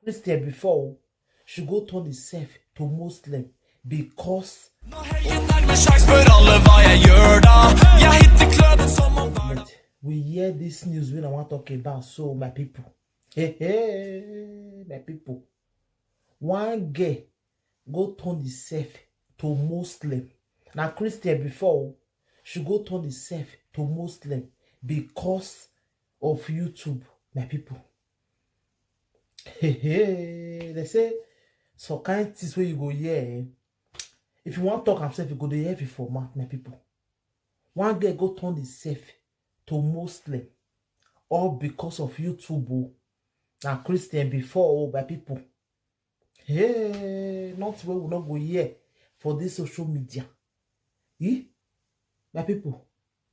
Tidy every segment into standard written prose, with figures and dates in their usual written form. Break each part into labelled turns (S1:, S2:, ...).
S1: Christian before, she go turn herself to Muslim because we hear this news when I want to talk about. So my people, hey, my people, one girl go turn herself to Muslim. Now Christian before, she go turn herself to Muslim because of YouTube, my people. They say some kind of things where you go here. If you want to talk yourself, you go to heavy format, my people. One girl go turn herself to Muslim, all because of YouTube. Now Christian before, my people. Hey, not where we not go here for this social media. My people,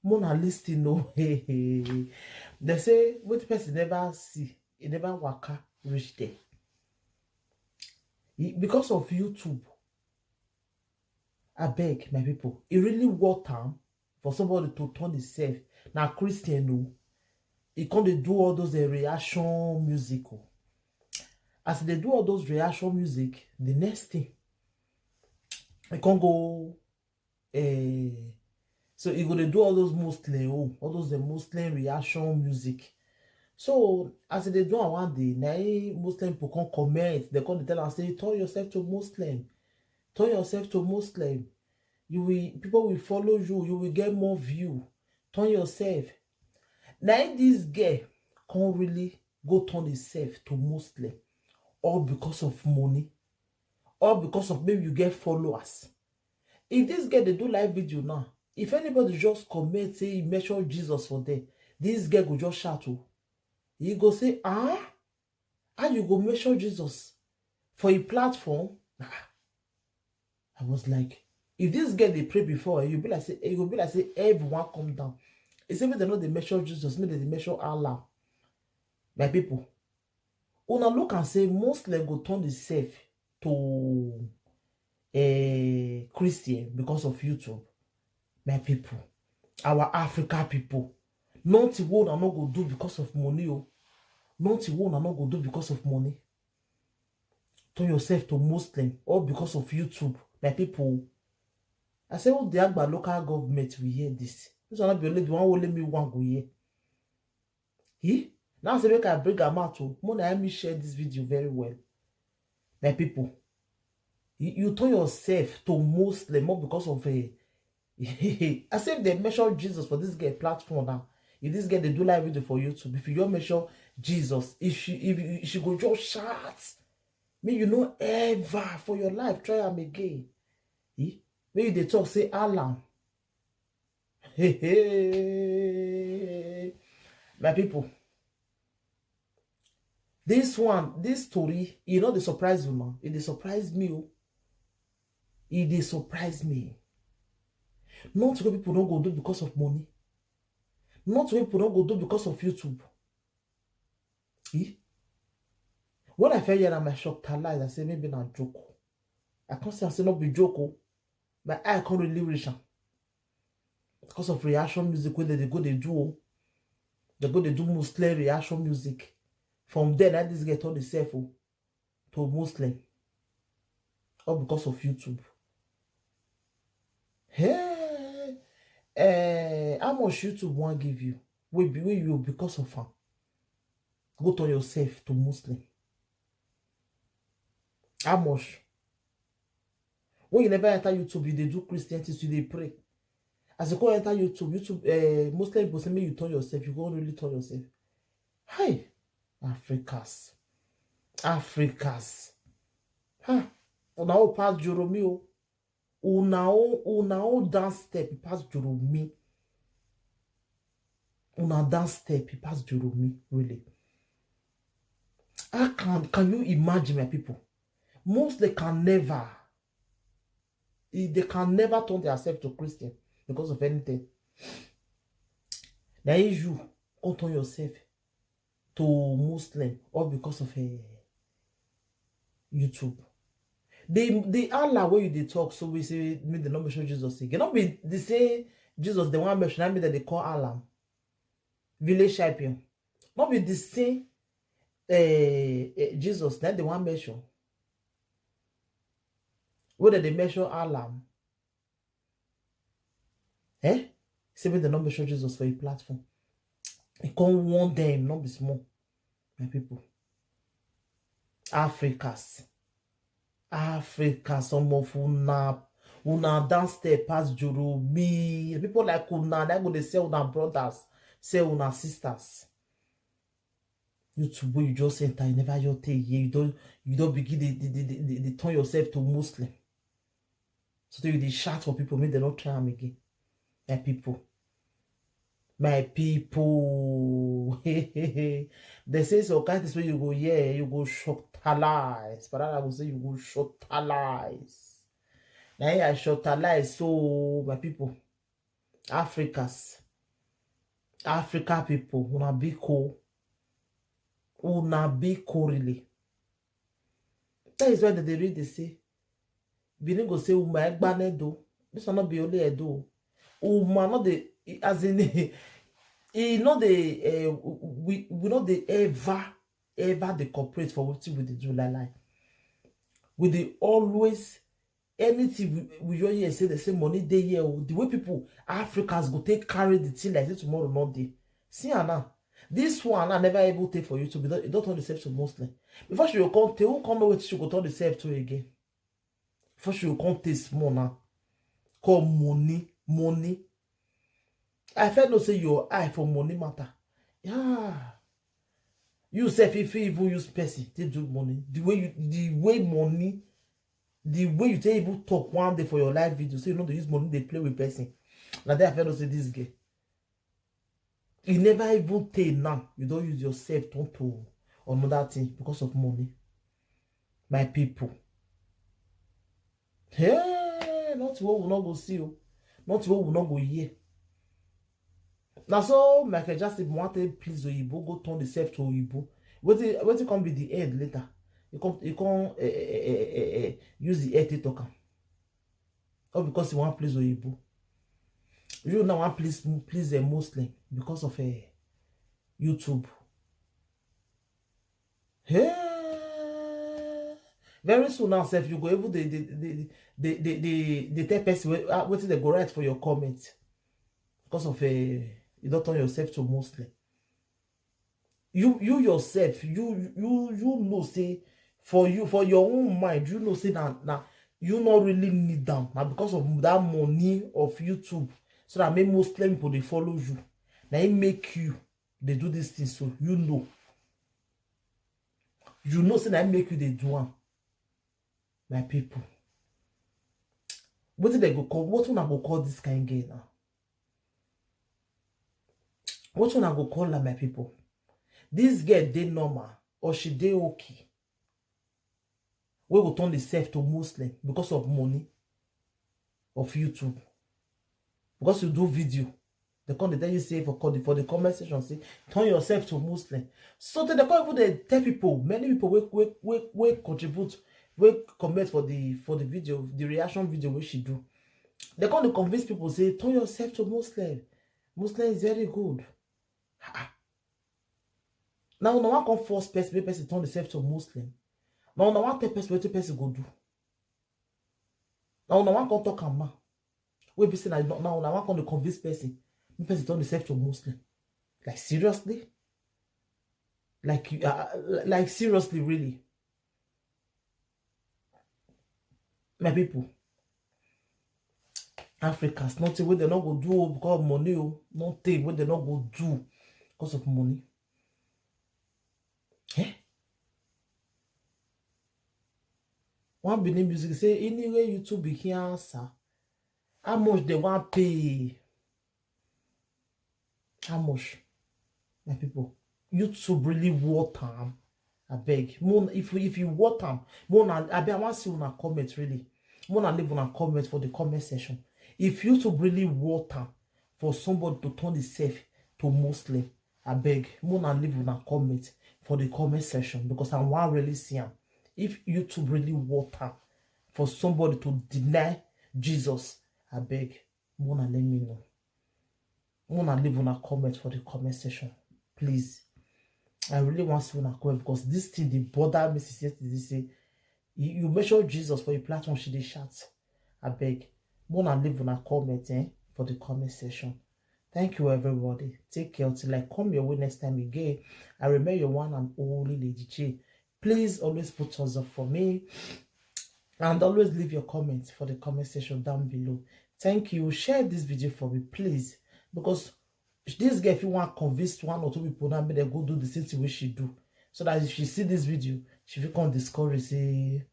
S1: Mona listing no. They say what person never see, it never waka reach there. Because of YouTube. I beg, my people, it really worth time for somebody to turn himself. Now Christian, no, he can't do all those reaction music. As they do all those reaction music, the next thing, I can't go. So he gonna do all those Muslim, all those Muslim reaction music. So as they do on one day, now Muslim people can comment. They can tell and say, turn yourself to Muslim. Turn yourself to Muslim. People will follow you. You will get more view. Turn yourself. Now this girl can't really go turn himself to Muslim, all because of money, all because of maybe you get followers. If this girl they do live video now, if anybody just comment say he mention Jesus for them, this girl will just shout. He go say, how you go mention Jesus for a platform? I was like, if this girl they pray before, you be like say, it will be like say everyone come down. It's even they know they measure Jesus, maybe they measure Allah. My people, una look and say Muslim go turn themselves to a Christian because of YouTube. My people, our Africa people, nothing one are not go do because of money. Nothing one are not go do because of money. Turn yourself to Muslim, all because of YouTube. My people, I say, what the Agba local government will hear this. This will not be only the one who let me one go here. Now say make I bring am out. Mona help me share this video very well. My people, you turn yourself to Muslim all because of a. I say if they measure Jesus for this girl platform now. If this girl they do live video for YouTube, if you don't measure Jesus, if she go just shout, me you know ever for your life try am again. Maybe they talk say Allah. My people, this story, you know, they surprise you now. It they surprise me. It they surprise me. Not what people don't go do because of money. Not what people don't go do because of YouTube. When I felt here, I'm shocked. I say maybe not joke. I can't say not be joke. My eye can't really reach them. Because of reaction music, when they go they do Muslim reaction music. From there, that this get on the self to Muslim. All because of YouTube. Hey, how much YouTube won't give you? Will you because of her? Go to yourself to Muslim. How much? When you never enter YouTube, you they do Christianity, you they pray. As you go enter YouTube, Muslim people say, you turn yourself, you go really turn yourself. Hi, Africans. Huh? Una o pass Jerome. Una o dance step, pass Jerome. Una dance step, pass Jerome. Really. Can you imagine, my people? Most they can never turn themselves to Christian because of anything. Now you can't turn yourself to Muslim or because of YouTube. They Allah where you they talk, so we say me the not mention Jesus again. Not be they say Jesus the one mention, I mean that they call Allah village champion. Not be the same Jesus, then the one measure. Whether they measure alarm. Say when they not measure Jesus for a platform. You can't want them, not be small. My people. Africa, some of una downstairs pass Juru, me. People like una, they go they say una brothers, say una sisters. YouTube, you just enter, you never your take here. You don't begin to turn yourself to Muslim. So you shout for people, make they not try them again. My people. They say so kind of way you go, yeah, you go shortalize. But I will say you go shortalize. Now I shortalize. So my people, Africa people, una be cool. Una be cool really. That is why they read they say. Benin go say uma egbane do. This will not be only edo. Uma not the as in we not the ever the cooperate for what we do like. We dey always anything we hear say the same money day here. The way people Africans go take carry the thing like this tomorrow not day. See now. This one I never able to take for you to be it don't turn yourself to Muslim. Before she will come tell who come know what she go turn yourself to again. Before she will come taste more now. Call money. I felt no say your eye for money matter. Yeah. You say if you even use person to do money. The way you take able talk one day for your live video, so you know they use money, they play with person. Now that I felt no say this guy. You never even take now. You don't use yourself to another thing because of money. My people. Hey, not what we not go see you. Not what we not go hear. Now so Michael Jackson wanted please Oyibo go turn himself to Oyibo. What can be the end later? You can't use the air to talk. Or because you want please Oyibo. You now want please a Muslim because of YouTube. Hey, very soon now, if you go able the tell person what they go write for your comment because of you don't turn yourself to Muslim. You yourself, you know say for your own mind, you know say now you not really need them now because of that money of YouTube. So that make Muslim people they follow you. Now it make you they do this thing so you know. You know say that make you they do one. My people. What did they go call? What one I go call this kind of game now? What one I go call her, my people? This girl they normal or she they okay. We will turn themselves to Muslim because of money of YouTube. Because you do video, they come they tell you say for the comment section say turn yourself to Muslim. So they come even they tell people, many people will contribute, will comment for the video, the reaction video which she do. They come to convince people say turn yourself to Muslim. Muslim is very good. Now no one can force person turn themselves to Muslim. Now no one tell person what person go do. Now no one can talk am. We be saying now I want to convince person turn himself to Muslim. Like seriously? Like seriously, really? My people, Africans, nothing what they not go do because of money. Nothing what they not go do because of money. One Benin music say anyway YouTube be here answer. How much they want pay? How much? My people, YouTube really worth time. I beg. If you worth time, I beg I want to see una comment really. Mona leave una comment for the comment section. If YouTube really worth time for somebody to turn himself to Muslim, I beg. Mona leave una comment for the comment section because I want really see him. If YouTube really worth time for somebody to deny Jesus, I beg, Mona let me know. Mona leave on a comment for the comment section. Please. I really want to know because this thing they bother me since yesterday. Say you mention Jesus for your platform, she dey shout. I beg, wanna leave on a comment for the comment section. Thank you, everybody. Take care till I come your way next time again. I remember your one and only Lady J. Please always put thumbs up for me. And always leave your comments for the comment section down below. Thank you. Share this video for me, please. Because this girl, if you want to convince 1 or 2 people, now they go do the same thing she do. So that if she see this video, she will come discourage, say,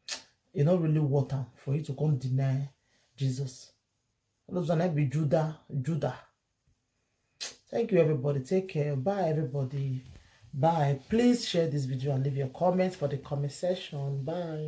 S1: it's not really water for you to come deny Jesus. Those are not be Judah. Thank you, everybody. Take care. Bye, everybody. Bye. Please share this video and leave your comments for the comment section. Bye.